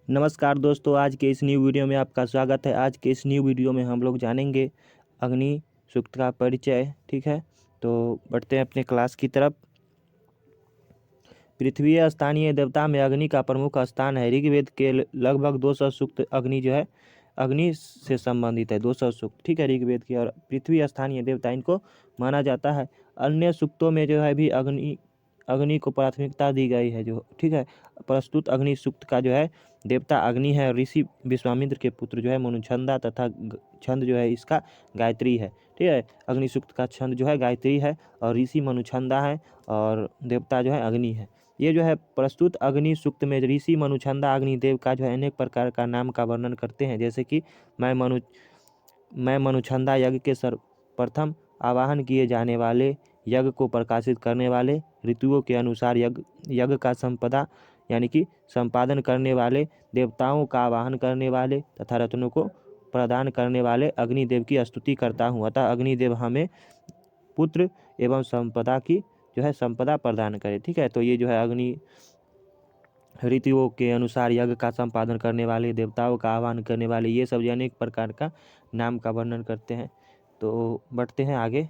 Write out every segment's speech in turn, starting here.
नमस्कार दोस्तों, आज के इस न्यू वीडियो में आपका स्वागत है। आज के इस न्यू वीडियो में हम लोग जानेंगे अग्नि सूक्त का परिचय। ठीक है, तो बढ़ते हैं अपने क्लास की तरफ। पृथ्वी स्थानीय देवता में अग्नि का प्रमुख स्थान है। ऋग्वेद के लगभग 200 सूक्त अग्नि जो है अग्नि से संबंधित है। 200 सूक्त, ठीक है, ऋग्वेद की। और पृथ्वी स्थानीय देवता इनको माना जाता है। अन्य सूक्तों में जो है भी अग्नि अग्नि को प्राथमिकता दी गई है। जो ठीक है, प्रस्तुत अग्नि सूक्त का जो है देवता अग्नि है। ऋषि विश्वामित्र के पुत्र जो है मनुछंदा तथा छंद जो है इसका गायत्री है। ठीक है, अग्नि सूक्त का छंद जो है गायत्री है और ऋषि मनुछंदा है और देवता जो है अग्नि है। ये जो है प्रस्तुत अग्नि सूक्त में ऋषि मनुछंदा अग्निदेव का जो है अनेक प्रकार का नाम का वर्णन करते हैं। जैसे कि मैं मनुछंदा यज्ञ के सर्वप्रथम आवाहन किए जाने वाले, यज्ञ को प्रकाशित करने वाले, ऋतुओं के अनुसार यज्ञ का संपदा यानी कि संपादन करने वाले, देवताओं का आवाहन करने वाले तथा रत्नों को प्रदान करने वाले अग्निदेव की स्तुति करता हूँ। अतः अग्निदेव हमें पुत्र एवं संपदा की जो है संपदा प्रदान करे। ठीक है, तो ये जो है अग्नि ऋतुओं के अनुसार यज्ञ का संपादन करने वाले, देवताओं का आह्वान करने वाले, ये सब अनेक प्रकार का नाम का वर्णन करते हैं। तो बढ़ते हैं आगे।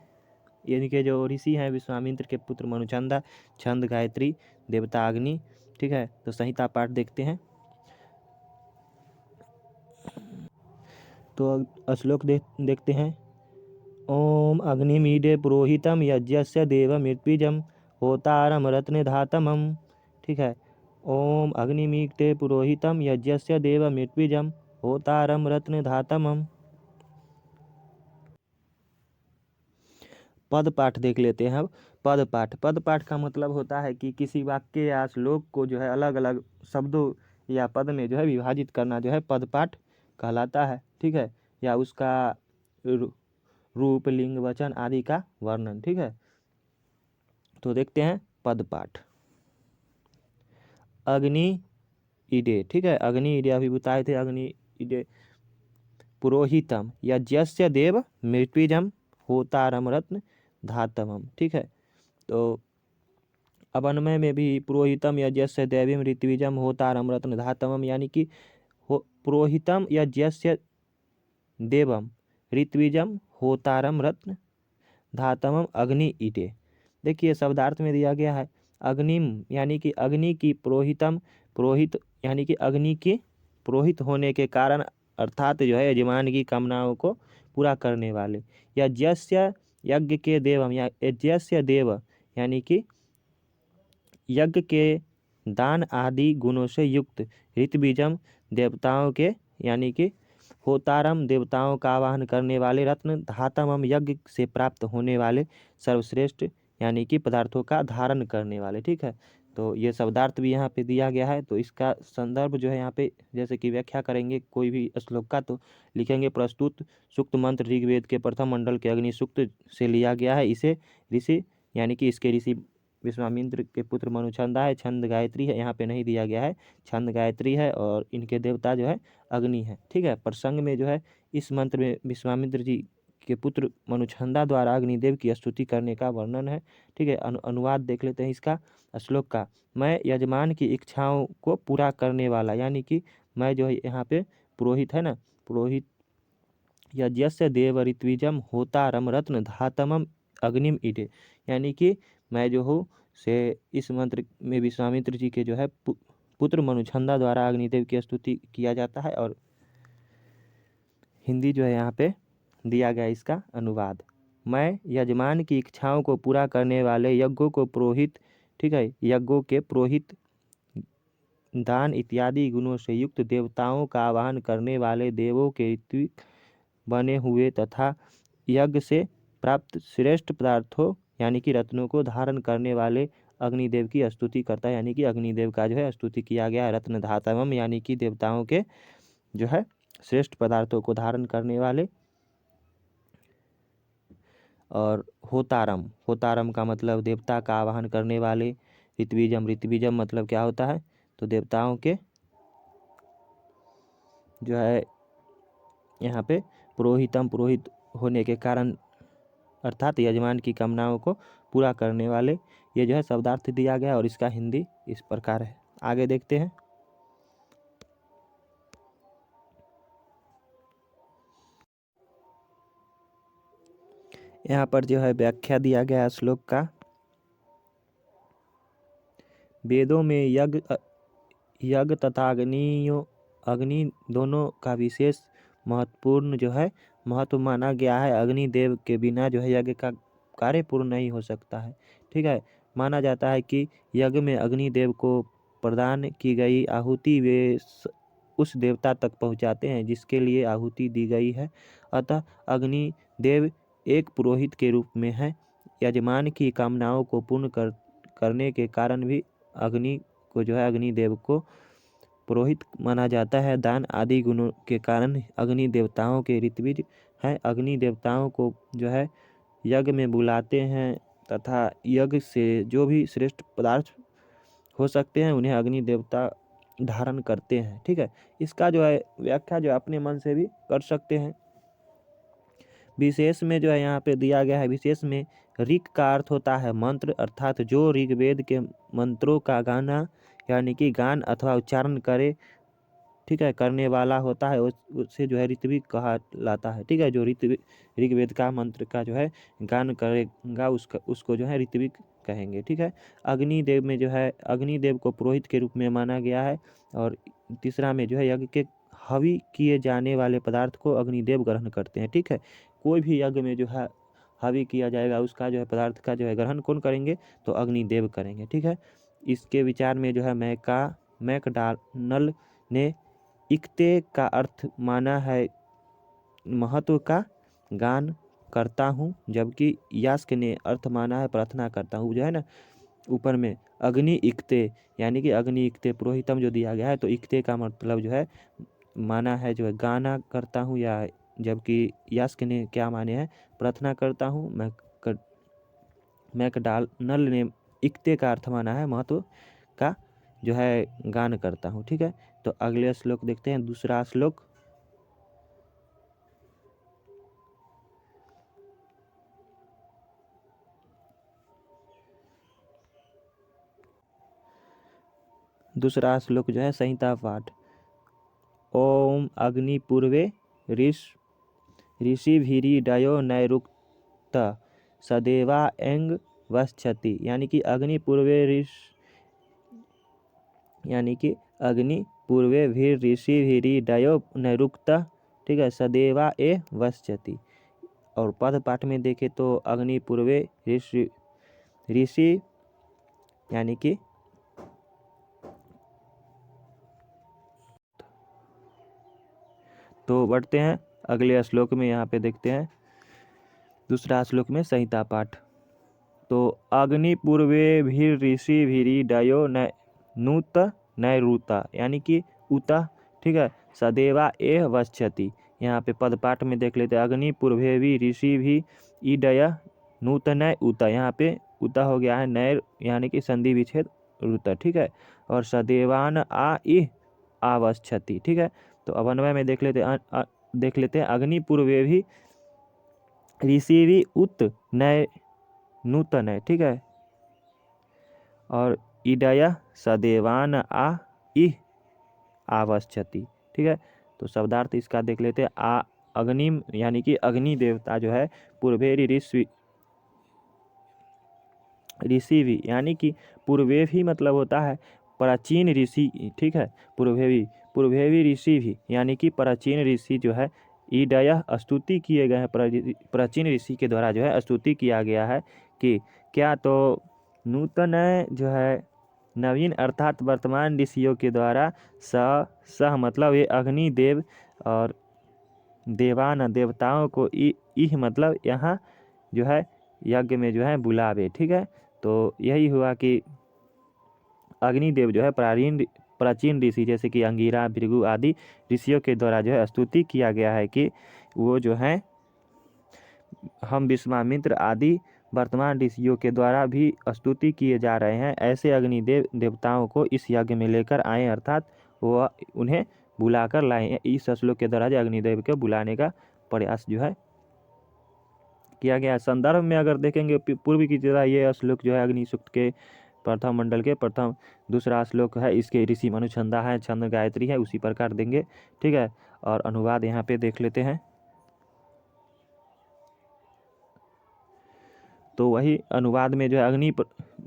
इनके जो ऋषि हैं विश्वामित्र के पुत्र मनुचंदा, छंद गायत्री, देवता अग्नि। ठीक है, तो संहिता पाठ देखते हैं। तो श्लोक देखते हैं। ओम अग्निमीडे पुरोहितम यज्ञस्य देवमृत्विजम होतारम रत्नधातमम। ठीक है, ओम अग्निमीडे पुरोहितम यज्ञस्य देवमृत्विजम होतारम रत्नधातमम। पद पाठ देख लेते हैं अब। पद पाठ का मतलब होता है कि किसी वाक्य या श्लोक को जो है अलग अलग शब्दों या पद में जो है विभाजित करना जो है पद पाठ कहलाता है। ठीक है, या उसका रूप, लिंग, वचन आदि का वर्णन। ठीक है, तो देखते हैं पद पाठ। अग्नि ईडे, ठीक है, अग्नि ईडे अभी बताए थे। अग्नि ईडे पुरोहितम यज्ञस्य देव मृत्युजम होतारम रत्न धातमम। ठीक है, तो अब अन्वय में भी पुरोहितम यज्ञस्य दैवीम ऋत्विजम होतारम रत्न धातमम, यानी कि पुरोहितम यज्ञस्य देवम ऋत्विजम होतारम रत्न धातमम अग्नि ईटे। देखिए शब्दार्थ में दिया गया है अग्निम यानी कि अग्नि की, पुरोहितम पुरोहित यानी कि अग्नि की पुरोहित होने के कारण अर्थात जो है यजमान की कामनाओं को पूरा करने वाले, यज्ञस्य यज्ञ के देवम या यज्ञस्य देव यानी कि यज्ञ के दान आदि गुणों से युक्त, ऋतबीजम देवताओं के यानी कि होतारम देवताओं का आवाहन करने वाले, रत्न धातमम यज्ञ से प्राप्त होने वाले सर्वश्रेष्ठ यानी कि पदार्थों का धारण करने वाले। ठीक है, तो ये शब्दार्थ भी यहाँ पे दिया गया है। तो इसका संदर्भ जो है यहाँ पे जैसे कि व्याख्या करेंगे कोई भी श्लोक का तो लिखेंगे प्रस्तुत सूक्त मंत्र ऋग्वेद के प्रथम मंडल के अग्नि सूक्त से लिया गया है। इसे ऋषि यानी कि इसके ऋषि विश्वामित्र के पुत्र मनुचंदा है, छंद गायत्री है, यहाँ पे नहीं दिया गया है, छंद गायत्री है और इनके देवता जो है अग्नि है। ठीक है, प्रसंग में जो है इस मंत्र में विश्वामित्र जी के पुत्र मनुचंदा द्वारा अग्निदेव की स्तुति करने का वर्णन है। ठीक है, अनुवाद देख लेते हैं इसका श्लोक का। मैं यजमान की इच्छाओं को पूरा करने वाला, यानी कि मैं जो है यहाँ पे पुरोहित है ना, पुरोहित यज्ञस्य देव ऋत्विजम होतारम रत्न धातमम अग्निम ईटे, यानी कि मैं जो हूँ से इस मंत्र में विश्वामित्र जी के जो है पुत्र मनुचंदा द्वारा अग्निदेव की स्तुति किया जाता है। और हिंदी जो है यहाँ पे दिया गया इसका अनुवाद। मैं यजमान की इच्छाओं को पूरा करने वाले, यज्ञों को पुरोहित, ठीक है, यज्ञों के पुरोहित, दान इत्यादि गुणों से युक्त, देवताओं का आवाहन करने वाले, देवों के ऋत्विक बने हुए तथा यज्ञ से प्राप्त श्रेष्ठ पदार्थों यानी कि रत्नों को धारण करने वाले अग्निदेव की स्तुति करता है। यानी कि अग्निदेव का जो है स्तुति किया गया है। रत्न धातवम यानी कि देवताओं के जो है श्रेष्ठ पदार्थों को धारण करने वाले। और होतारम, होतारम का मतलब देवता का आवाहन करने वाले। ऋत्विजम, ऋत्विजम मतलब क्या होता है तो देवताओं के जो है यहाँ पे पुरोहितम, पुरोहित होने के कारण अर्थात यजमान की कामनाओं को पूरा करने वाले। ये जो है शब्दार्थ दिया गया और इसका हिंदी इस प्रकार है। आगे देखते हैं। यहाँ पर जो है व्याख्या दिया गया है श्लोक का। वेदों में यज्ञ तथा अग्नि दोनों का विशेष महत्वपूर्ण जो है महत्व माना गया है। अग्निदेव के बिना जो है यज्ञ का कार्य पूर्ण नहीं हो सकता है। ठीक है, माना जाता है कि यज्ञ में अग्निदेव को प्रदान की गई आहुति वे उस देवता तक पहुंचाते हैं जिसके लिए आहुति दी गई है। अतः अग्निदेव एक पुरोहित के रूप में है। यजमान की कामनाओं को पूर्ण करने के कारण भी अग्नि को जो है अग्निदेव को पुरोहित माना जाता है। दान आदि गुणों के कारण अग्नि देवताओं के ऋत्विज हैं। अग्नि देवताओं को जो है यज्ञ में बुलाते हैं तथा यज्ञ से जो भी श्रेष्ठ पदार्थ हो सकते हैं उन्हें अग्नि देवता धारण करते हैं। ठीक है, इसका जो है व्याख्या जो अपने मन से भी कर सकते हैं। विशेष में जो है यहाँ पे दिया गया है, विशेष में ऋक का अर्थ होता है मंत्र, अर्थात जो ऋग्वेद के मंत्रों का गाना यानी कि गान अथवा उच्चारण करे, ठीक है, करने वाला होता है उससे जो है ऋत्विक कहा लाता है। ठीक है, जो ऋग्वेद का मंत्र का जो है गान करेगा उसको जो है ऋत्विक कहेंगे। ठीक है, अग्निदेव में जो है अग्निदेव को पुरोहित के रूप में माना गया है। और तीसरा में जो है यज्ञ के हवि किए जाने वाले पदार्थ को अग्निदेव ग्रहण करते हैं। ठीक है, कोई भी यज्ञ में जो है हवि किया जाएगा उसका जो है पदार्थ का जो है ग्रहण कौन करेंगे, तो अग्निदेव करेंगे। ठीक है, इसके विचार में जो है मैकडॉनल्ड ने इक्ते का अर्थ माना है महत्व का गान करता हूँ, जबकि यास्क ने अर्थ माना है प्रार्थना करता हूँ। जो है ना ऊपर में अग्नि इक्ते यानी कि अग्नि इक्ते पुरोहितम जो दिया गया है, तो इक्ते का मतलब जो है माना है जो है गाना करता हूँ, या जबकि यास्क ने क्या माने हैं प्रार्थना करता हूँ। मैकडॉनल्ड ने इक्ते का अर्थ माना है महत्व का जो है गान करता हूँ। ठीक है, तो अगले श्लोक देखते हैं। दूसरा श्लोक, दूसरा श्लोक जो है संहिता पाठ। ओम अग्नि पूर्वे ऋषिभिरीडयो नैरुक्त सदेवा एंग वक्षति, यानी कि अग्नि पूर्वे ऋषिभिरीडयो नैरुक्त, ठीक है, सदेवा ए वक्षति। और पद पाठ में देखें तो अग्नि पूर्वे ऋषि यानी कि तो बढ़ते हैं अगले श्लोक में। यहाँ पे देखते हैं दूसरा श्लोक में संहिता पाठ। तो अग्नि पूर्वे भी ऋषि भीरी डयो नूत नैरुता, यानी कि उता, ठीक है, सदेवा एह वक्षति। यहाँ पे पद पाठ में देख लेते हैं। अग्नि पूर्वे भी ऋषि भी ईडय नूतन उता, यहाँ पे उता हो गया है नैर यानी कि संधि विच्छेद रुता। ठीक है, और सदेवान आ इह आवक्षति। ठीक है, तो अब अन्वय में देख लेते हैं अग्नि पूर्वे भी ऋषि भी उत नय नूतन है। ठीक है, और इडय सदेवान आ इह आवक्षति। ठीक है, तो शब्दार्थ इसका देख लेते हैं। अग्निम यानी कि अग्नि देवता जो है पूर्वे ऋषि भी यानी कि पूर्वे भी मतलब होता है प्राचीन ऋषि। ठीक है, पूर्वेवी ऋषि भी यानी कि प्राचीन ऋषि जो है ईडय स्तुति किए गए हैं। प्राचीन ऋषि के द्वारा जो है स्तुति किया गया है कि क्या, तो नूतन जो है नवीन अर्थात वर्तमान ऋषियों के द्वारा सह मतलब ये अग्नि देव और देवान देवताओं को इह मतलब यहाँ जो है यज्ञ में जो है बुलावे। ठीक है, तो यही हुआ कि अग्निदेव जो है प्राचीन ऋषि जैसे कि अंगिरा भृगु आदि ऋषियों के द्वारा जो है स्तुति किया गया है कि वो जो है हम विश्वामित्र आदि वर्तमान ऋषियों के द्वारा भी स्तुति किए जा रहे हैं। ऐसे अग्निदेव देवताओं को इस यज्ञ में लेकर आए, अर्थात वो उन्हें बुलाकर लाए। इस श्लोक के द्वारा जो अग्निदेव को बुलाने का प्रयास जो है किया गया। संदर्भ में अगर देखेंगे पूर्व की तरह ये श्लोक जो है अग्नि सूक्त के प्रथम मंडल के प्रथम दूसरा श्लोक है। इसके ऋषि मनुछंदा है, छंद गायत्री है, उसी प्रकार देंगे। ठीक है, और अनुवाद यहाँ पे देख लेते हैं। तो वही अनुवाद में जो है अग्नि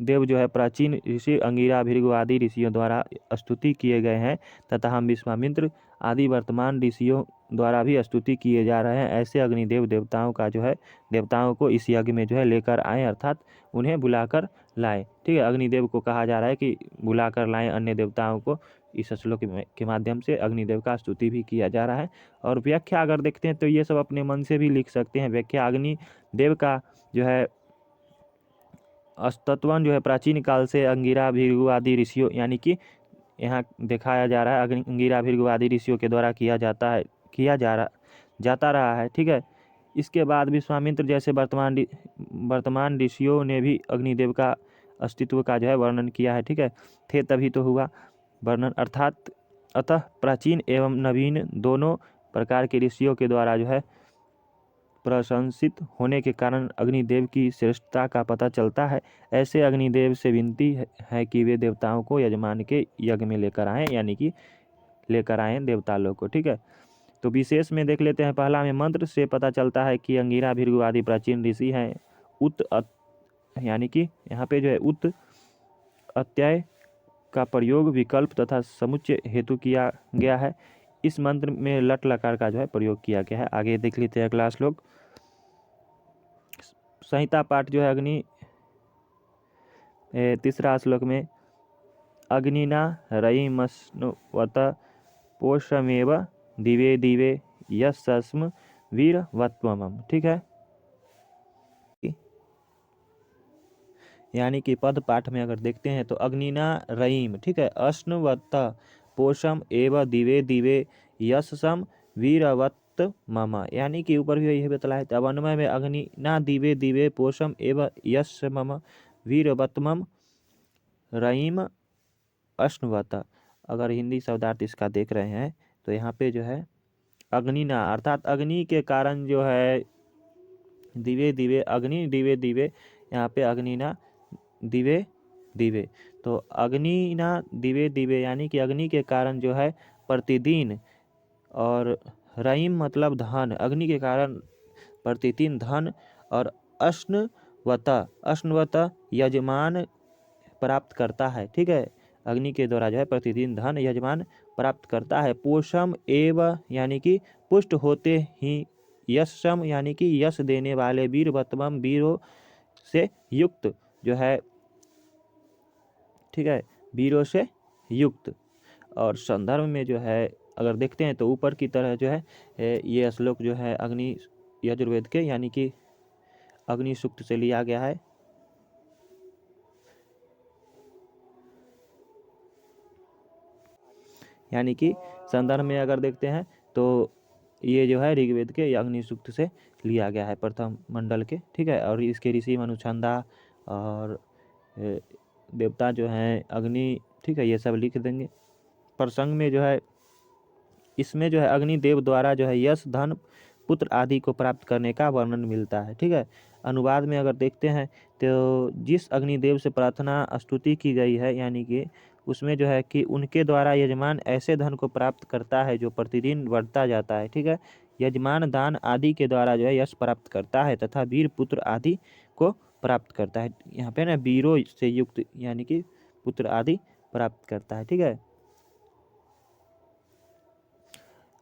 देव जो है प्राचीन ऋषि अंगिरा भृगु आदि ऋषियों द्वारा स्तुति किए गए हैं तथा हम विश्वामित्र आदि वर्तमान ऋषियों द्वारा भी स्तुति किए जा रहे हैं। ऐसे अग्निदेव देवताओं का जो है देवताओं को इस यज्ञ में जो है लेकर आए, अर्थात उन्हें बुलाकर लाए। ठीक है, अग्निदेव को कहा जा रहा है कि बुलाकर लाएं अन्य देवताओं को। इस श्लोक के माध्यम से अग्निदेव का स्तुति भी किया जा रहा है। और व्याख्या अगर देखते हैं तो ये सब अपने मन से भी लिख सकते हैं। व्याख्या अग्निदेव का जो है अस्तित्वन जो है प्राचीन काल से अंगिरा भृगु आदि ऋषियों, यानी कि यहाँ दिखाया जा रहा है अंगिरा भृगु आदि ऋषियों के द्वारा किया जाता रहा है। ठीक है, इसके बाद विश्वामित्र जैसे वर्तमान ऋषियों ने भी अग्निदेव का अस्तित्व का जो है वर्णन किया है। ठीक है, थे तभी तो हुआ वर्णन, अतः प्राचीन एवं नवीन दोनों प्रकार के ऋषियों के द्वारा जो है प्रशंसित होने के कारण अग्निदेव की श्रेष्ठता का पता चलता है। ऐसे अग्निदेव से विनती है कि वे देवताओं को यजमान के यज्ञ में लेकर आएं, यानी कि लेकर आएं देवता लोग को। ठीक है, तो विशेष में देख लेते हैं। पहला में मंत्र से पता चलता है कि अंगिरा भृगु आदि प्राचीन ऋषि हैं। यानी कि यहाँ पे जो है उत अत्यय का प्रयोग विकल्प तथा समुच्चय हेतु किया गया है। इस मंत्र में लट लकार का जो है प्रयोग किया गया है। आगे देख लेते हैं अगला श्लोक। संहिता पाठ जो है तीसरा श्लोक में अग्निना रयिमश्नुवत पोषमेव दिवे दिवे यस्म वीरवत्वम। ठीक है, यानी कि पद पाठ में अगर देखते हैं तो अग्निना रयिम, ठीक है, अश्नुवत पोषम एव दिवे दिवे यशम वीरवत मम, यानी कि ऊपर भी यही बतलाया है। अब अन्वय में अग्निना दिवे दिवे पोषम एव यश मम वीरवत्मम रयिम अश्नुवत। अगर हिंदी शब्दार्थ इसका देख रहे हैं तो यहाँ पे जो है अग्निना अर्थात अग्नि के कारण जो है दिवे दिवे, अग्नि दिवे दिवे, यहाँ पे अग्निना दिवे दिवे, तो अग्निना दिवे दिवे यानी कि अग्नि के कारण जो है प्रतिदिन, और रहीम मतलब धन, अग्नि के कारण प्रतिदिन धन, और अश्नवत यजमान प्राप्त करता है। ठीक है, अग्नि के द्वारा जो है प्रतिदिन धन यजमान प्राप्त करता है। पोषम एव यानी कि पुष्ट होते ही, यशम यानी कि यश देने वाले, वीरवत्तम वीरों से युक्त जो है, ठीक है, वीरों से युक्त। और संदर्भ में जो है अगर देखते हैं तो ऊपर की तरह जो है ये श्लोक जो है अग्नि यजुर्वेद के यानी कि अग्नि सूक्त से लिया गया है। यानी कि संदर्भ में अगर देखते हैं तो ये जो है ऋग्वेद के अग्नि सूक्त से लिया गया है, प्रथम मंडल के। ठीक है, और इसके ऋषि मनुछंदा और देवता जो हैं अग्नि, ठीक है, ये सब लिख देंगे। प्रसंग में जो है इसमें जो है अग्निदेव द्वारा जो है यश धन पुत्र आदि को प्राप्त करने का वर्णन मिलता है। ठीक है, अनुवाद में अगर देखते हैं तो जिस अग्निदेव से प्रार्थना स्तुति की गई है, यानी कि उसमें जो है कि उनके द्वारा यजमान ऐसे धन को प्राप्त करता है जो प्रतिदिन बढ़ता जाता है। ठीक है, यजमान दान आदि के द्वारा जो है यश प्राप्त करता है तथा वीर पुत्र आदि को प्राप्त करता है। यहाँ पे ना वीरों से युक्त यानी कि पुत्र आदि प्राप्त करता है। ठीक है,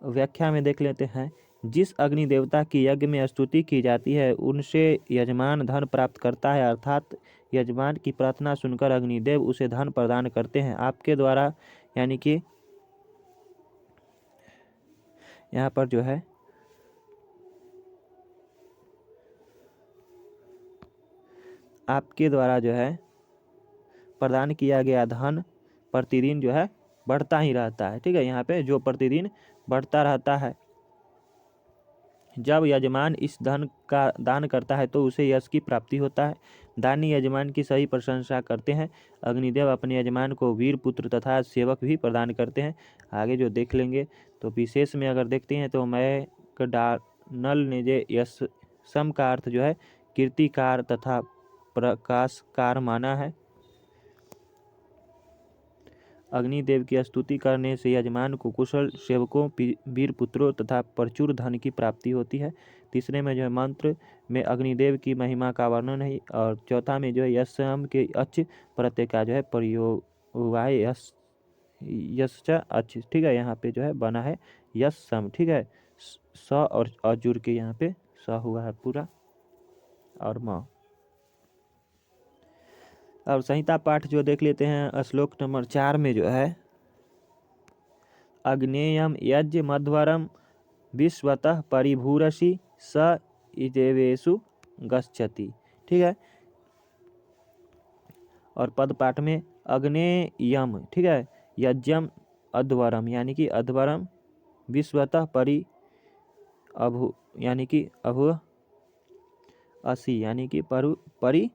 व्याख्या में देख लेते हैं। जिस अग्नि देवता की यज्ञ में स्तुति की जाती है उनसे यजमान धन प्राप्त करता है, अर्थात यजमान की प्रार्थना सुनकर अग्निदेव उसे धन प्रदान करते हैं आपके द्वारा, यानी कि यहाँ पर जो है आपके द्वारा जो है प्रदान किया गया धन प्रतिदिन जो है बढ़ता ही रहता है। ठीक है, यहाँ पे जो प्रतिदिन बढ़ता रहता है। जब यजमान इस धन का दान करता है तो उसे यश की प्राप्ति होता है। दानी यजमान की सही प्रशंसा करते हैं। अग्निदेव अपने यजमान को वीर पुत्र तथा सेवक भी प्रदान करते हैं। आगे जो देख लेंगे तो विशेष में अगर देखते हैं तो मैकडानल ने जो यश सम का अर्थ जो है कीर्तिकार तथा प्रकाशकार माना है। अग्निदेव की स्तुति करने से यजमान को कुशल सेवकों, वीर पुत्रों तथा प्रचुर धन की प्राप्ति होती है। तीसरे में जो है मंत्र में अग्निदेव की महिमा का वर्णन है। और चौथा में जो है यशम के अच प्रत्यय का जो है प्रयोग हुआ है, यश अच, ठीक है। यहाँ पे जो है बना है यशम, ठीक है। स और अजुर के यहाँ पे स हुआ है पूरा और म। और संहिता पाठ जो देख लेते हैं श्लोक नंबर 4 में जो है अग्नेयम यज्ञ मध्वरम विश्वतः परिभूरसि स इदेवेशु गच्छति, ठीक है। और पद पाठ में अग्नेयम, ठीक है, यज्ञम अध्वरम यानी कि अध्वरम विश्वतः परि अभु यानी कि अभु असी यानी कि परि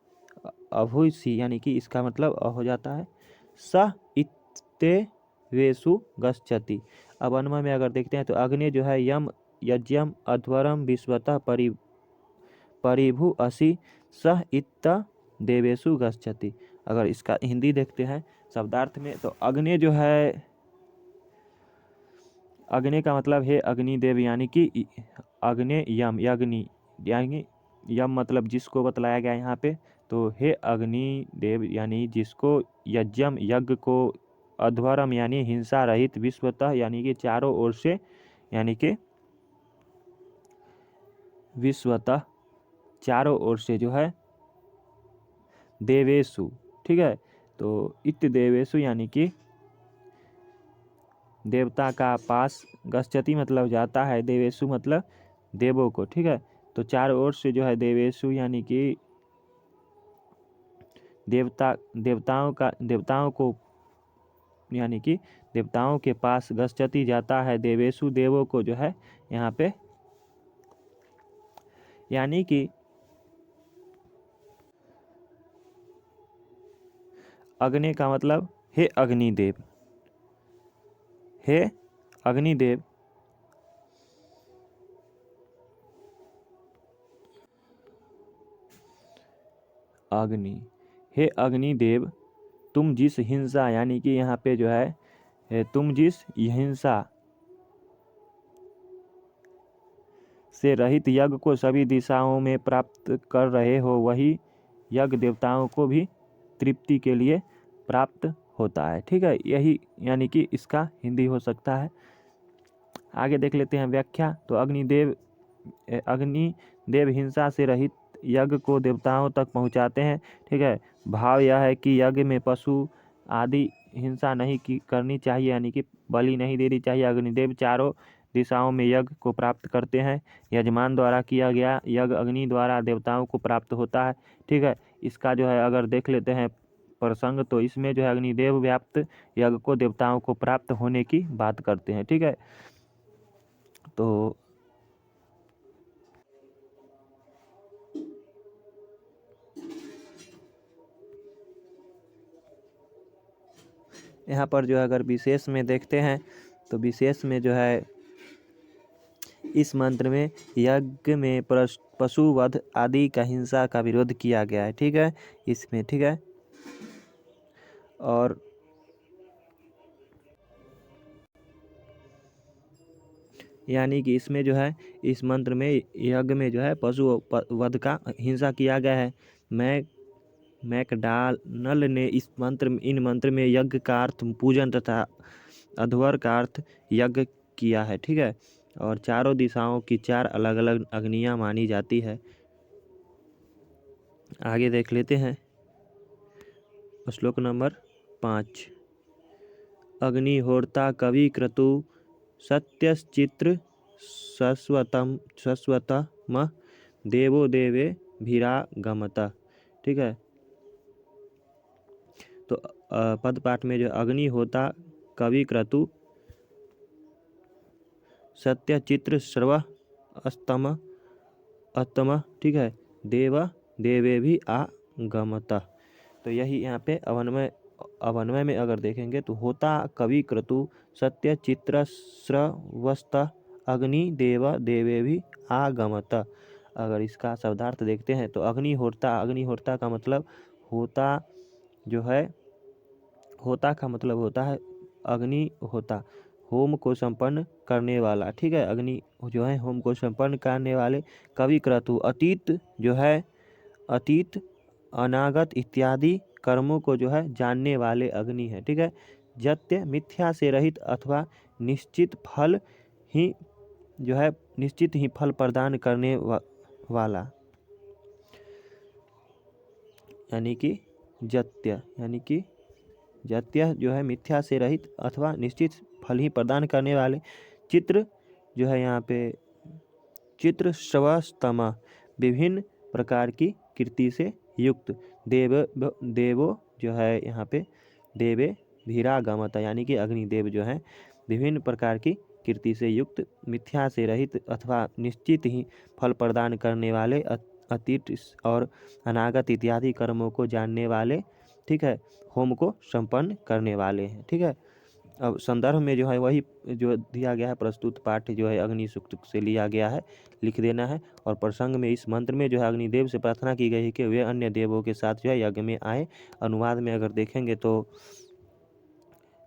अभुसी यानी कि इसका मतलब हो जाता है स इत्ते वेशु गच्छति। अब अन्वय में अगर देखते हैं तो अग्नि जो है यम यज्ञम अध्वरम विश्वतः परिभु असी सह इत्त देवेशु गच्छति। अगर इसका हिंदी देखते हैं शब्दार्थ में तो अग्नि जो है, अग्नि का मतलब है अग्निदेव यानी कि अग्नि यम यग्नि यानी यम मतलब जिसको बतलाया गया यहाँ पे, तो हे अग्निदेव यानी जिसको यज्ञम यज्ञ को, अध्वरम यानी हिंसा रहित, विश्वतः यानी कि चारों ओर से यानी कि विश्वतः चारों ओर से जो है देवेशु, ठीक है। तो इत देवेशु यानी कि देवता का पास, गच्छति मतलब जाता है, देवेशु मतलब देवों को, ठीक है। तो चारों ओर से जो है देवेशु यानी कि देवताओं को यानी कि देवताओं के पास गच्छति जाता है, देवेशु देवों को जो है यहाँ पे, यानी कि अग्नि का मतलब हे अग्निदेव, हे अग्निदेव अग्नि, हे अग्निदेव तुम जिस हिंसा यानी कि यहाँ पे जो है तुम जिस हिंसा से रहित यज्ञ को सभी दिशाओं में प्राप्त कर रहे हो, वही यज्ञ देवताओं को भी तृप्ति के लिए प्राप्त होता है, ठीक है। यही यानी कि इसका हिंदी हो सकता है। आगे देख लेते हैं व्याख्या। तो अग्निदेव हिंसा से रहित यज्ञ को देवताओं तक पहुंचाते हैं, ठीक है। भाव यह है कि यज्ञ में पशु आदि हिंसा नहीं करनी चाहिए, यानी कि बलि नहीं देनी चाहिए। अग्निदेव चारों दिशाओं में यज्ञ को प्राप्त करते हैं। यजमान द्वारा किया गया यज्ञ अग्नि द्वारा देवताओं को प्राप्त होता है, ठीक है। इसका जो है अगर देख लेते हैं प्रसंग, तो इसमें जो है अग्निदेव व्याप्त यज्ञ को देवताओं को प्राप्त होने की बात करते हैं, ठीक है। तो यहाँ पर जो है अगर विशेष में देखते हैं तो विशेष में जो है इस मंत्र में यज्ञ में पशु वध आदि का हिंसा का विरोध किया गया है, ठीक है, इसमें, ठीक है। और यानी कि इसमें जो है इस मंत्र में यज्ञ में जो है पशु वध का हिंसा किया गया है। मैकडॉनल्ड ने इन मंत्र में यज्ञ का अर्थ पूजन तथा अध्वर का अर्थ यज्ञ किया है, ठीक है। और चारों दिशाओं की 4 अलग अलग अग्नियां मानी जाती है। आगे देख लेते हैं श्लोक नंबर 5। अग्निहोर्ता कवि क्रतु सत्यश्चित्र शश्वतम देवो देवे भीरागमत, ठीक है। तो पद पाठ में जो अग्निहोता कवि क्रतु सत्यचित्र सर्व अस्तम, ठीक है, देवे भी आगमत। तो यही यहाँ पे अवन्वय में अगर देखेंगे तो होता कवि क्रतु सत्य चित्र स्रवस्त अग्नि देवे भी आगमत। अगर इसका शब्दार्थ देखते हैं तो अग्निहोर्ता का मतलब होता जो है, होता का मतलब होता है अग्नि होता, होम को संपन्न करने वाला, ठीक है। अग्नि जो है होम को संपन्न करने वाले। कवि क्रतु, अतीत जो है, अतीत अनागत इत्यादि कर्मों को जो है जानने वाले अग्नि है, ठीक है। जत्य, मिथ्या से रहित अथवा निश्चित फल ही जो है निश्चित ही फल प्रदान करने वाला, यानी कि जत्य, यानी कि जत्य जो है मिथ्या से रहित अथवा निश्चित फल ही प्रदान करने वाले। चित्र जो है यहाँ पे चित्र श्रवस्तमा, विभिन्न प्रकार की कृति से युक्त। देवो जो है यहाँ पे देवे भीरागमता, यानी कि अग्निदेव जो है विभिन्न प्रकार की कृति से युक्त, मिथ्या से रहित अथवा निश्चित ही फल प्रदान करने वाले, अतीत और अनागत इत्यादि कर्मों को जानने वाले, ठीक है, होम को संपन्न करने वाले हैं, ठीक है। अब संदर्भ में जो है वही जो दिया गया है, प्रस्तुत पाठ जो है अग्नि सूक्त से लिया गया है, लिख देना है। और प्रसंग में इस मंत्र में जो है अग्निदेव से प्रार्थना की गई है कि वे अन्य देवों के साथ जो है यज्ञ में आए। अनुवाद में अगर देखेंगे तो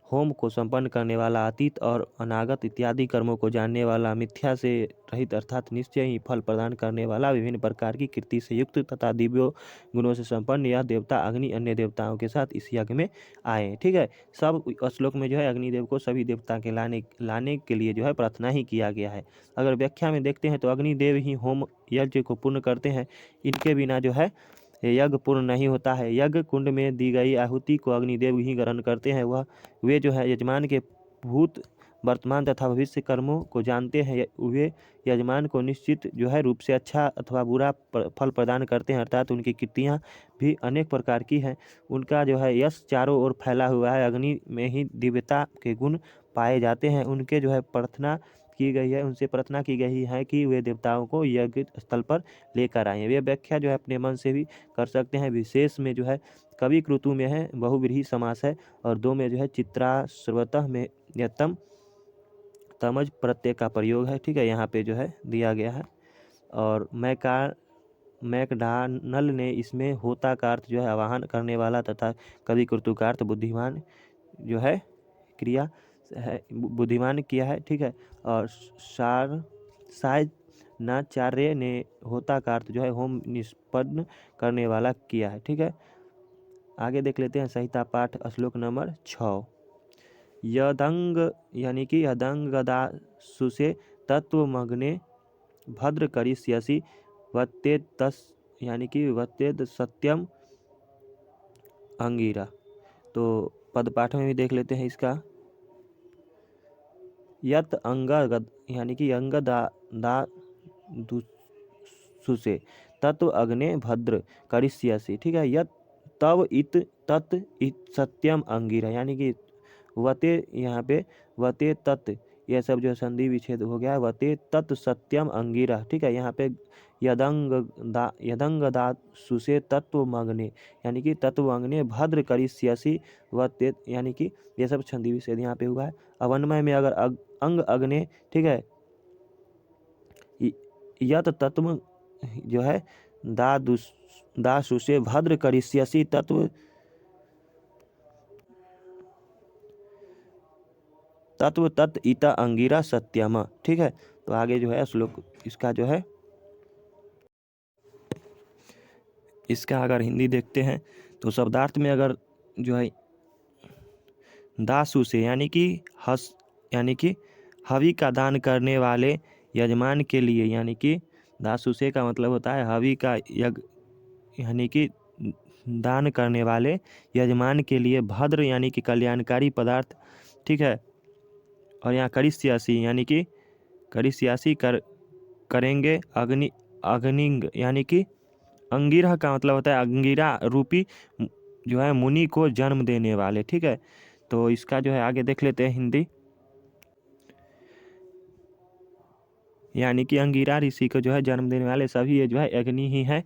होम को संपन्न करने वाला, अतीत और अनागत इत्यादि कर्मों को जानने वाला, मिथ्या से रहित अर्थात निश्चय ही फल प्रदान करने वाला, विभिन्न प्रकार की कृति से युक्त तथा दिव्य गुणों से संपन्न यह देवता अग्नि अन्य देवताओं के साथ इस यज्ञ में आए, ठीक है। सब श्लोक में जो है अग्निदेव को सभी देवता के लाने के लिए जो है प्रार्थना ही किया गया है। अगर व्याख्या में देखते हैं तो अग्निदेव ही होम यज्ञ को पूर्ण करते हैं, इनके बिना जो है यज्ञ पूर्ण नहीं होता है। यज्ञ कुंड में दी गई आहुति को अग्निदेव ही ग्रहण करते हैं। वे जो है यजमान के भूत वर्तमान तथा भविष्य कर्मों को जानते हैं। वे यजमान को निश्चित जो है रूप से अच्छा अथवा बुरा फल प्रदान करते हैं, अर्थात उनकी कृतियाँ भी अनेक प्रकार की हैं। उनका जो है यश चारों ओर फैला हुआ है। अग्नि में ही दिव्यता के गुण पाए जाते हैं। उनके जो है प्रार्थना की गई है, उनसे प्रार्थना की गई है कि वे देवताओं को यज्ञ स्थल पर लेकर आएँ। वे व्याख्या जो है अपने मन से भी कर सकते हैं। विशेष में जो है कवि क्रतु में है बहुव्रीहि समास है, और दो में जो है चित्राश्रवतः में यतम तमज प्रत्यय का प्रयोग है, ठीक है, यहाँ पे जो है दिया गया है। और मैकडॉनल ने इसमें होता का अर्थ जो है आवाहन करने वाला तथा कवि क्रतु का अर्थ बुद्धिमान जो है क्रिया है, बुद्धिमान किया है, ठीक है। और सायणाचार्य ने होता का अर्थ जो है होम निष्पन्न करने वाला किया है, ठीक है। आगे देख लेते हैं संहिता पाठ श्लोक नंबर 6। यदंग यानी कि यदंगदासुषे तत्वमग्ने भद्र करिष्यसि वत्तेद तस्, यानी कि वत्तेद सत्यम अंगिरा। तो पद पाठ में भी देख लेते हैं इसका। यत अंगद यानी कि अंगदासुषे तत्व अग्ने भद्र करिष्यसि, ठीक है। यत तव इत तत् इत सत्यम अंगिरा, यानी कि वते यहाँ पे वते तत्, यह सब जो संधि विच्छेद हो गया है। वते तत् सत्यम अंगिरा, ठीक है। यहाँ पे यदंगदासुषे तत्व मग्ने, यानी कि तत्व अग्ने भद्र करिष्यसि वते, यानी कि यह सब संधि विच्छेद यहाँ पे हुआ है। अवन्मय में अगर अंग अग्ने, ठीक है, यत तत्व जो है दासुषे भद्र करिष्यसि तत्व तत् ईता अंगिरा सत्यम, ठीक है। तो आगे जो है श्लोक इसका जो है इसका अगर हिंदी देखते हैं तो शब्दार्थ में अगर जो है दासु से यानी कि हवि का दान करने वाले यजमान के लिए, यानी कि दासु से का मतलब होता है हवि का यज्ञ, यानी कि दान करने वाले यजमान के लिए भद्र यानी कि कल्याणकारी पदार्थ, ठीक है। और यहाँ करिष्यसि यानी कि करिष्यसि करेंगे अग्निंग, यानी कि अंगिरा का मतलब होता है अंगिरा रूपी जो है मुनि को जन्म देने वाले, ठीक है। तो इसका जो है आगे देख लेते हैं हिंदी। यानी कि अंगिरा ऋषि को जो है जन्म देने वाले सभी ये जो है अग्नि ही है।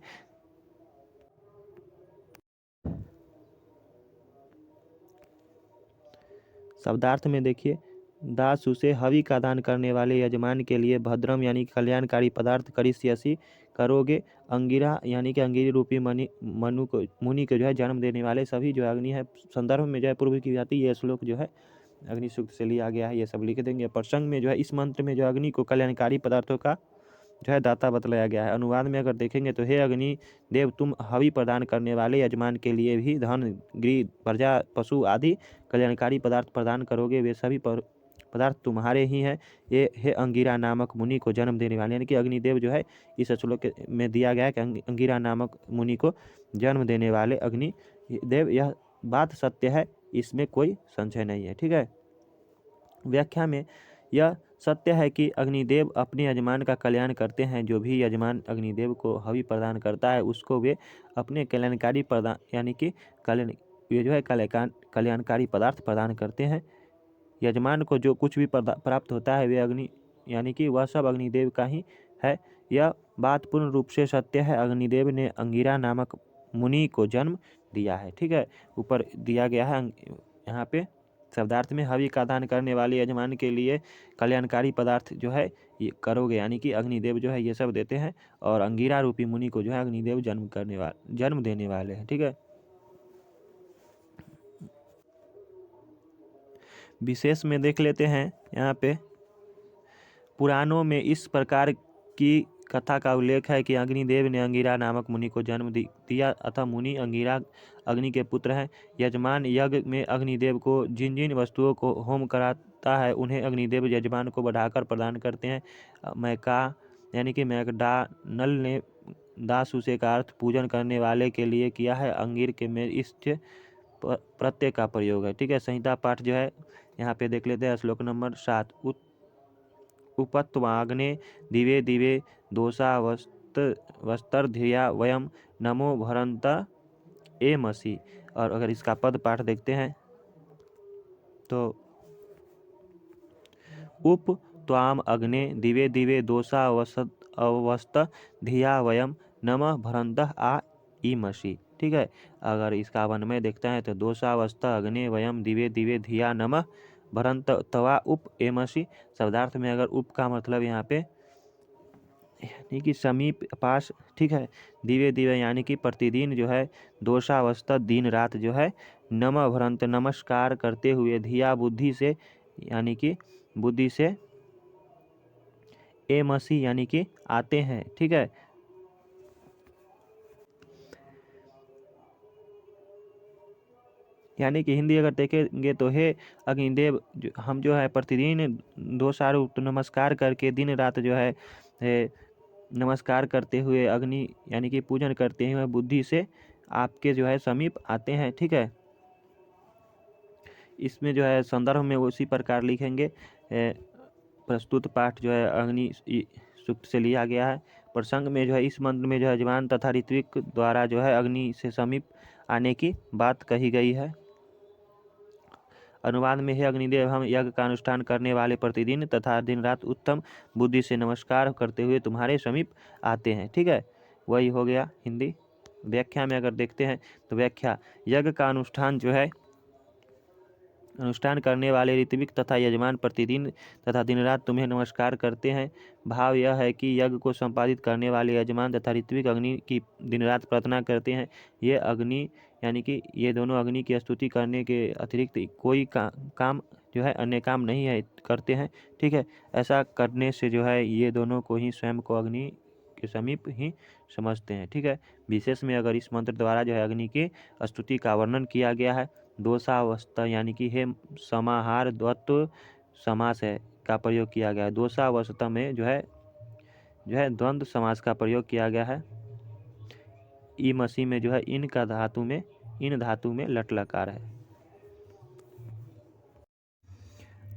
शब्दार्थ में देखिए, दासु से हवि का दान करने वाले यजमान के लिए भद्रम यानी कल्याणकारी पदार्थ करिष्यसि करोगे। अंगिरा यानी कि अंगिरी रूपी मुनि को जो है जन्म देने वाले सभी जो अग्नि है। संदर्भ में जो है पूर्व की जाती ये श्लोक जो है अग्नि सूक्त से लिया गया है, ये सब लिख देंगे। प्रसंग में जो है इस मंत्र में जो अग्नि को कल्याणकारी पदार्थों का जो है दाता बतलाया गया है। अनुवाद में अगर देखेंगे तो हे अग्नि देव, तुम हवि प्रदान करने वाले यजमान के लिए भी धन, गृह, प्रजा, पशु आदि कल्याणकारी पदार्थ प्रदान करोगे, वे सभी पदार्थ तुम्हारे ही हैं। ये हे अंगिरा नामक मुनि को जन्म देने वाले, यानी कि अग्निदेव जो है इस श्लोक में दिया गया है कि अंगिरा नामक मुनि को जन्म देने वाले अग्नि देव, यह बात सत्य है, इसमें कोई संशय नहीं है। ठीक है। व्याख्या में यह सत्य है कि अग्निदेव अपने यजमान का कल्याण करते हैं। जो भी यजमान अग्निदेव को हवि प्रदान करता है उसको वे अपने कल्याणकारी प्रदान यानी कि ये जो है कल्याणकारी पदार्थ प्रदान करते हैं। यजमान को जो कुछ भी प्राप्त होता है वे अग्नि यानी कि वह सब अग्निदेव का ही है। यह बात पूर्ण रूप से सत्य है। अग्निदेव ने अंगिरा नामक मुनि को जन्म दिया है। ठीक है। ऊपर दिया गया है यहाँ पे शब्दार्थ में हवि का दान करने वाले यजमान के लिए कल्याणकारी पदार्थ जो है ये करोगे, यानी कि अग्निदेव जो है ये सब देते हैं, और अंगिरा रूपी मुनि को जो है अग्निदेव जन्म देने वाले हैं। ठीक है। विशेष में देख लेते हैं यहाँ पे पुराणों में इस प्रकार की कथा का उल्लेख है कि अग्निदेव ने अंगिरा नामक मुनि को जन्म दिया, अतः मुनि अंगिरा अग्नि के पुत्र हैं। यजमान यज्ञ में अग्निदेव को जिन जिन वस्तुओं को होम कराता है उन्हें अग्निदेव यजमान को बढ़ाकर प्रदान करते हैं। मैका यानी कि मैकडॉनल ने दासुसे का अर्थ पूजन करने वाले के लिए किया है। अंगिर के में इष्ट प्रत्यय का प्रयोग है। ठीक है। संहिता पाठ जो है यहाँ पे देख लेते हैं। श्लोक नंबर 7 उपत्वाग्ने दिवे दिवे दोषा वस्त्र धिया वयम नमो भरंत एमसी। और अगर इसका पद पाठ देखते हैं तो उप त्वाम अग्ने दिवे दिवे दोषा अवस्त धिया वयम नमः भरंत आ ईमसी। ठीक है। अगर इसका वनमय देखते हैं तो दोषावस्थ अग्ने वयम दिवे दिवे धिया नमः भरंत तवा उप एमसी। शब्दार्थ में अगर उप का मतलब यहाँ पे यानी कि समीप पास। ठीक है। दिवे दिवे यानी कि प्रतिदिन जो है, दोषावस्था दिन रात जो है, नमः भरंत नमस्कार करते हुए, धिया बुद्धि से यानी कि बुद्धि से, एमसी यानी कि आते हैं। ठीक है। यानी कि हिंदी अगर देखेंगे तो हे अग्निदेव, हम जो है प्रतिदिन दोषारूप नमस्कार करके दिन रात जो है नमस्कार करते हुए अग्नि यानी कि पूजन करते हुए बुद्धि से आपके जो है समीप आते हैं। ठीक है। इसमें जो है संदर्भ में उसी प्रकार लिखेंगे। प्रस्तुत पाठ जो है अग्नि सूक्त से लिया गया है। प्रसंग में जो है इस मंत्र में जो है यजमान तथा ऋत्विक द्वारा जो है अग्नि से समीप आने की बात कही गई है। अनुवाद में, हे अग्निदेव, हम यज्ञ का अनुष्ठान करने वाले प्रतिदिन तथा दिन रात उत्तम बुद्धि से नमस्कार करते हुए तुम्हारे समीप आते हैं। ठीक है। वही हो गया हिंदी। व्याख्या में अगर देखते हैं तो व्याख्या, यज्ञ का अनुष्ठान जो है अनुष्ठान करने वाले ऋत्विक तथा यजमान प्रतिदिन तथा दिन रात तुम्हें नमस्कार करते हैं। भाव यह है कि यज्ञ को संपादित करने वाले यजमान तथा ऋत्विक अग्नि की दिन रात प्रार्थना करते हैं। ये अग्नि यानी कि ये दोनों अग्नि की स्तुति करने के अतिरिक्त कोई काम जो है अन्य काम नहीं है करते हैं। ठीक है। ऐसा करने से जो है ये दोनों को ही स्वयं को अग्नि के समीप ही समझते हैं। ठीक है। विशेष में अगर इस मंत्र द्वारा जो है अग्नि की स्तुति का वर्णन किया गया है। दोषावस्था यानी कि हे समाहार द्वत्व समास है का प्रयोग किया गया है। दोषावस्था में जो है द्वंद्व समास का प्रयोग किया गया है। ई मसी में जो है इन धातु में लट लकार है।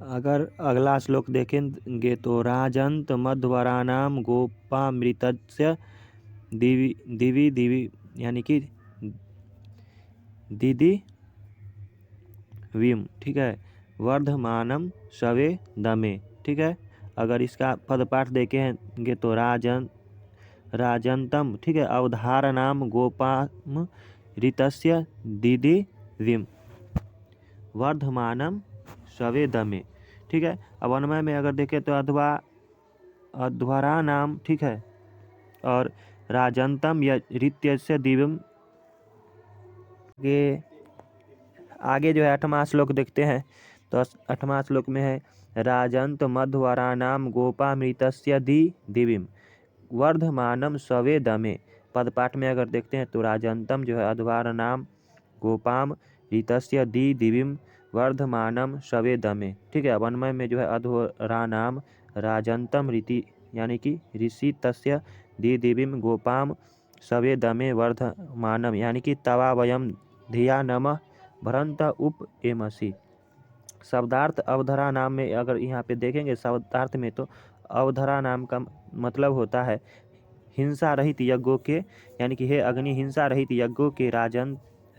अगर अगला श्लोक देखेंगे तो राजंत मध्वरानाम गोपामृतस्य दिवी दिवी यानी कि दीदी विम। ठीक है। वर्धमानम शवे दमे। ठीक है। अगर इसका पद पाठ देखेंगे तो राजंतम। ठीक है। अवधारणाम गोपाम ऋतस्य दीदी विम वर्धमानम शवे दमे। ठीक है। अब अन्वय में अगर देखें तो अध्वरा नाम। ठीक है। और राजंतम या ऋत्यस्य दिव्यम के आगे जो है 8वां श्लोक देखते हैं तो 8वां श्लोक में है राजंत मध्वराणाम गोपामृतस्य दिविम वर्धमानम सवे दमे। पदपाठ में अगर देखते हैं तो राजंतम जो है अध्वाराणाम गोपाम ऋतस्य दिविम वर्धमानम सवे दमे। ठीक है, वनमय में जो है अध्वराणाम राजंतम ऋति यानी कि ऋषि तस्य दिविम गोपाम सवे दमे वर्धमानम यानी कि तवा वयम धिया नमः भ्रंत उप एमसी। शब्दार्थ अवधरा नाम में अगर यहाँ पे देखेंगे शब्दार्थ में तो अवधरा नाम का मतलब होता है हिंसा रहित यज्ञों के, यानी कि हे अग्नि हिंसा रहित यज्ञों के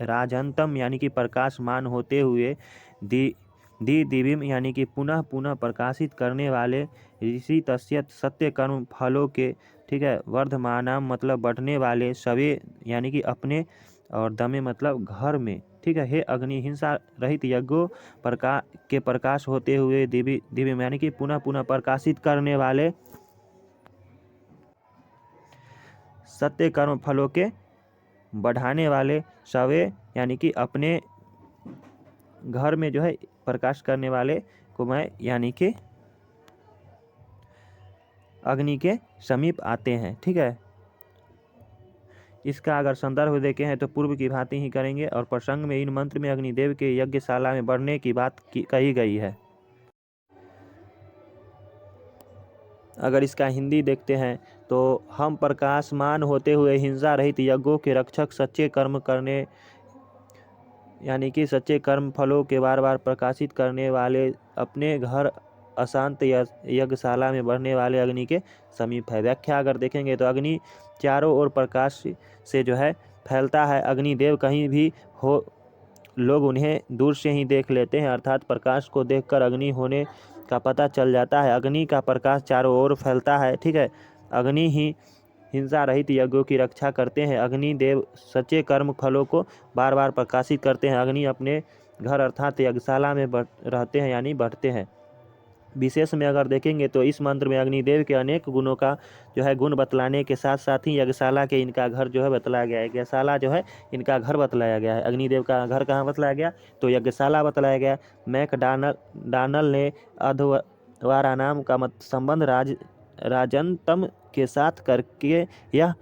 राजंतम यानी कि प्रकाशमान होते हुए दिविम यानी कि पुनः पुनः प्रकाशित करने वाले ऋषि तस्य सत्य कर्म फलों के। ठीक है, वर्धमानाम मतलब बढ़ने वाले सवे यानी कि अपने और दमे मतलब घर में। ठीक है, हे अग्नि हिंसा रहित यज्ञों के प्रकाश होते हुए दिव्य यानी कि पुनः पुनः प्रकाशित करने वाले सत्य कर्म फलों के बढ़ाने वाले सवे यानी कि अपने घर में जो है प्रकाश करने वाले को मैं यानी कि अग्नि के समीप आते हैं। ठीक है, इसका अगर संदर्भ देखें हैं तो पूर्व की भांति ही करेंगे और प्रसंग में इन मंत्र में अग्निदेव के यज्ञशाला में बढ़ने की बात कही गई है। अगर इसका हिंदी देखते हैं तो हम प्रकाशमान होते हुए हिंसा रहित यज्ञों के रक्षक सच्चे कर्म करने यानी कि सच्चे कर्म फलों के बार बार प्रकाशित करने वाले अपने घर अशांत यज्ञशाला में बढ़ने वाले अग्नि के समीप है। व्याख्या अगर देखेंगे तो अग्नि चारों ओर प्रकाश से जो है फैलता है। अग्निदेव कहीं भी हो लोग उन्हें दूर से ही देख लेते हैं, अर्थात प्रकाश को देखकर अग्नि होने का पता चल जाता है। अग्नि का प्रकाश चारों ओर फैलता है। ठीक है, अग्नि ही हिंसा रहित यज्ञों की रक्षा करते हैं। अग्नि देव सच्चे कर्म फलों को बार बार प्रकाशित करते हैं। अग्नि अपने घर अर्थात यज्ञशाला में रहते हैं यानी बढ़ते हैं। विशेष में अगर देखेंगे तो इस मंत्र में अग्निदेव के अनेक गुणों का जो है गुण बतलाने के साथ साथ ही यज्ञशाला के इनका घर जो है बतलाया गया है। यज्ञशाला जो है इनका घर बतलाया गया है। अग्निदेव का घर कहाँ बतलाया गया तो यज्ञशाला बतलाया गया। मैकडॉनल ने अध्वराणाम का संबंध राजंतम के साथ करके यह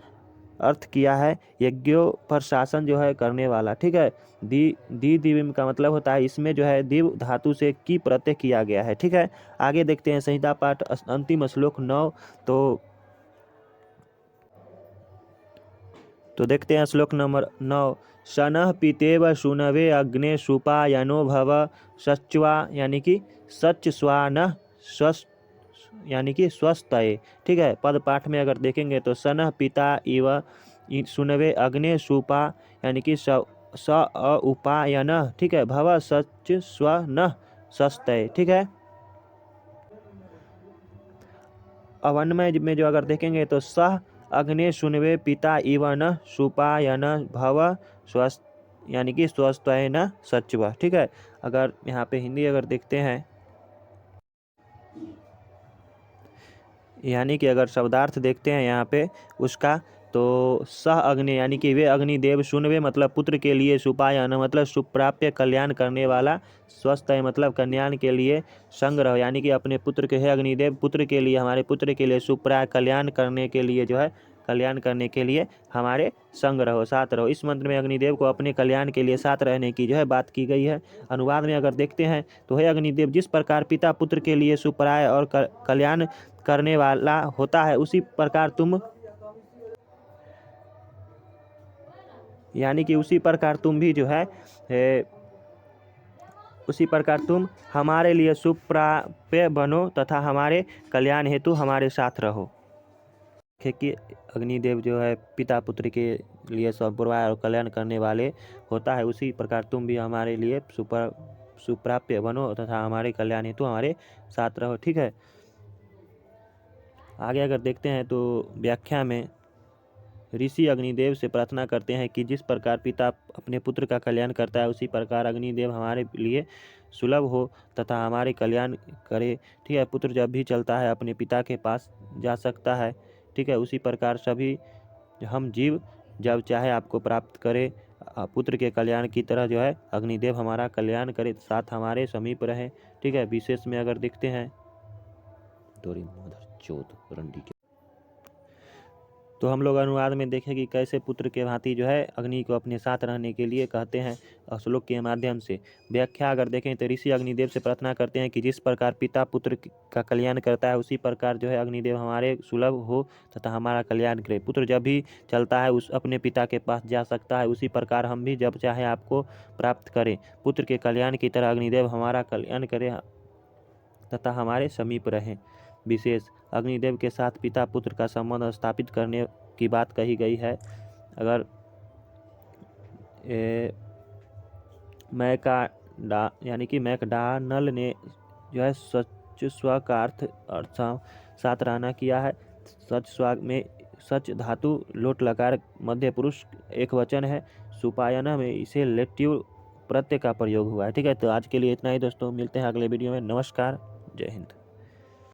अर्थ किया है यज्ञों पर शासन जो है करने वाला। ठीक है, दिविम का मतलब होता है इसमें जो है दिव धातु से की प्रत्यय किया गया है। ठीक है, आगे देखते हैं संहिता पाठ अंतिम श्लोक 9। तो देखते हैं श्लोक नंबर 9। शनः पीतेव सुनवे अग्ने सुपायनो भव सच्वा यानी कि सच स्वान स्वस्थ यानी कि स्वस्थये। ठीक है, पद पाठ में अगर देखेंगे तो सनः पिता इव सुनवे अग्ने सुपा यानी कि स उपायन। ठीक है, भव सच स्वन सस्तय। ठीक है, अवन्मय में जो अगर देखेंगे तो सह अग्ने सुनवे पिता इव न सुपायन भव स्वस्थ यानी कि स्वस्थय न सच्व। ठीक है, अगर यहाँ पे हिंदी अगर देखते हैं यानी कि अगर शब्दार्थ देखते हैं यहाँ पे उसका तो सह अग्नि यानी कि वे अग्निदेव सुनवे मतलब पुत्र के लिए सुपायन मतलब सुप्राप्य कल्याण करने वाला स्वस्थ है मतलब कल्याण के लिए संग्रह यानी कि अपने पुत्र के है अग्निदेव पुत्र के लिए हमारे पुत्र के लिए सुप्राय कल्याण करने के लिए जो है कल्याण करने के लिए हमारे संग रहो साथ रहो। इस मंत्र में अग्निदेव को अपने कल्याण के लिए साथ रहने की जो है बात की गई है। अनुवाद में अगर देखते हैं तो हे अग्निदेव जिस प्रकार पिता पुत्र के लिए सुप्राय और कल्याण करने वाला होता है उसी प्रकार तुम यानी कि उसी प्रकार तुम भी जो है उसी प्रकार तुम हमारे लिए सुप्राप्य बनो तथा हमारे कल्याण हेतु हमारे साथ रहो। कि अग्निदेव जो है पिता पुत्र के लिए सुपुरवाय और कल्याण करने वाले होता है उसी प्रकार तुम भी हमारे लिए सुप्राप्य बनो तथा हमारे कल्याण हेतु हमारे साथ रहो। ठीक है, आगे अगर देखते हैं तो व्याख्या में ऋषि अग्निदेव से प्रार्थना करते हैं कि जिस प्रकार पिता अपने पुत्र का कल्याण करता है उसी प्रकार अग्निदेव हमारे लिए सुलभ हो तथा हमारे कल्याण करे। ठीक है, पुत्र जब भी चलता है अपने पिता के पास जा सकता है। ठीक है, उसी प्रकार सभी हम जीव जब चाहे आपको प्राप्त करे पुत्र के कल्याण की तरह जो है अग्निदेव हमारा कल्याण करे, साथ हमारे समीप रहे। ठीक है, विशेष में अगर देखते हैं तोरी मदर चोद रंडी के, तो हम लोग अनुवाद में देखें कि कैसे पुत्र के भांति जो है अग्नि को अपने साथ रहने के लिए कहते हैं श्लोक के माध्यम से। व्याख्या अगर देखें तो ऋषि अग्निदेव से प्रार्थना करते हैं कि जिस प्रकार पिता पुत्र का कल्याण करता है, उसी प्रकार जो है अग्निदेव हमारे सुलभ हो तथा हमारा कल्याण करे। पुत्र जब भी चलता है उस अपने पिता के पास जा सकता है, उसी प्रकार हम भी जब चाहे आपको प्राप्त करें। पुत्र के कल्याण की तरह अग्निदेव हमारा कल्याण करे तथा हमारे समीप रहें। विशेष अग्निदेव के साथ पिता पुत्र का संबंध स्थापित करने की बात कही गई है। अगर मैकडॉनल्ड ने जो है सच स्व का अर्थ साथ रहना किया है। सच स्व में सच धातु लोट लकार मध्य पुरुष एक वचन है। सुपायना में इसे लेटिव प्रत्यय का प्रयोग हुआ है। ठीक है, तो आज के लिए इतना ही दोस्तों, मिलते हैं अगले वीडियो में। नमस्कार, जय हिंद।